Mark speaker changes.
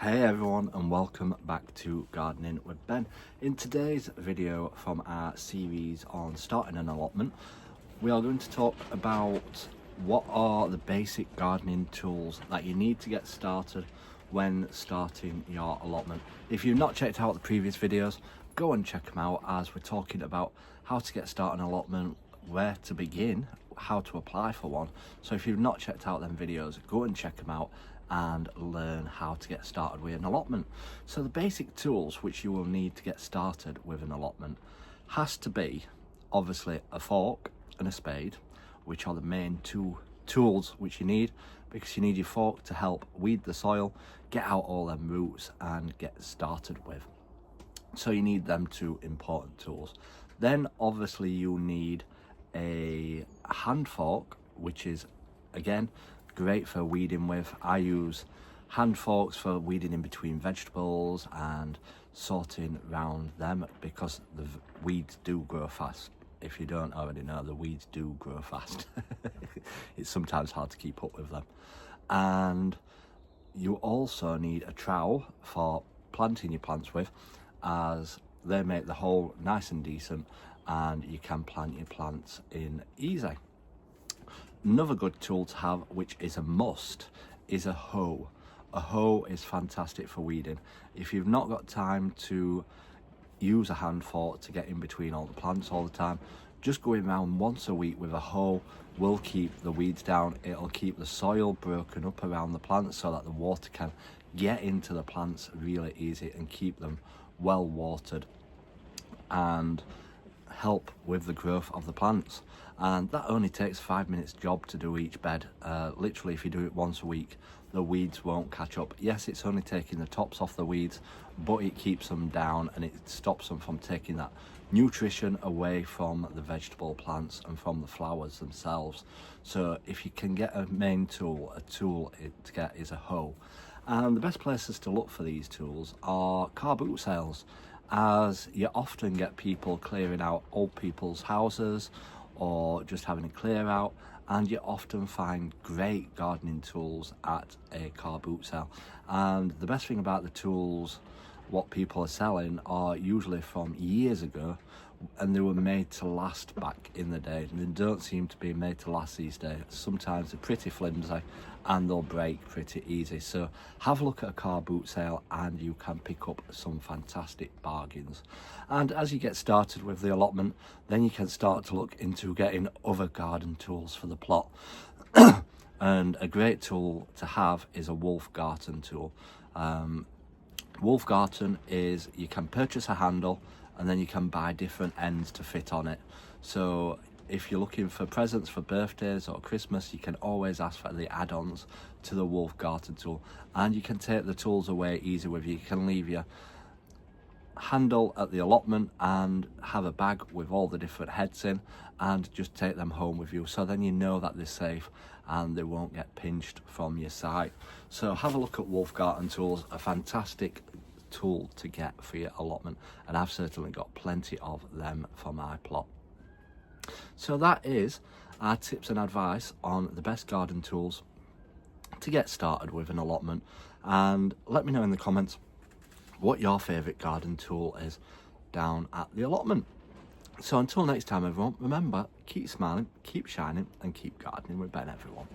Speaker 1: Hey everyone, and welcome back to Gardening with Ben. In today's video from our series on starting an allotment, we are going to talk about what are the basic gardening tools that you need to get started when starting your allotment. If you've not checked out the previous videos, go and check them out, as we're talking about how to get started an allotment, where to begin, how to apply for one. So if you've not checked out them videos, go and check them out and learn how to get started with an allotment. So the basic tools which you will need to get started with an allotment has to be obviously a fork and a spade, which are the main two tools which you need, because you need your fork to help weed the soil, get out all them roots and get started with. So you need them two important tools. Then obviously you need a hand fork, which is again great for weeding with. I use hand forks for weeding in between vegetables and sorting around them, because the weeds do grow fast. If you don't already know, the weeds do grow fast. It's sometimes hard to keep up with them. And you also need a trowel for planting your plants with, as they make the hole nice and decent and you can plant your plants in easy. Another good tool to have, which is a must, is a hoe. A hoe is fantastic for weeding. If you've not got time to use a hand fork to get in between all the plants all the time, just going around once a week with a hoe will keep the weeds down. It'll keep the soil broken up around the plants so that the water can get into the plants really easy and keep them well watered and help with the growth of the plants. And that only takes 5 minutes job to do each bed. Literally, if you do it once a week, the weeds won't catch up. Yes, it's only taking the tops off the weeds, but it keeps them down and it stops them from taking that nutrition away from the vegetable plants and from the flowers themselves. So if you can get a main tool, a tool to get is a hoe. And the best places to look for these tools are car boot sales, as you often get people clearing out old people's houses or just having a clear out, and you often find great gardening tools at a car boot sale. And the best thing about the tools, what people are selling, are usually from years ago, and they were made to last back in the day. And they don't seem to be made to last these days. Sometimes they're pretty flimsy and they'll break pretty easy. So have a look at a car boot sale and you can pick up some fantastic bargains. And as you get started with the allotment, then you can start to look into getting other garden tools for the plot. And a great tool to have is a Wolfgarten tool. Wolfgarten is, you can purchase a handle and then you can buy different ends to fit on it. So if you're looking for presents for birthdays or Christmas, you can always ask for the add-ons to the Wolfgarten tool, and you can take the tools away easy with you. You can leave your handle at the allotment and have a bag with all the different heads in and just take them home with you, so then you know that they're safe and they won't get pinched from your side. So have a look at Wolfgarten tools, a fantastic tool to get for your allotment, and I've certainly got plenty of them for my plot. So that is our tips and advice on the best garden tools to get started with an allotment. And let me know in the comments what your favourite garden tool is down at the allotment. So until next time everyone, remember, keep smiling, keep shining and keep gardening with Ben everyone.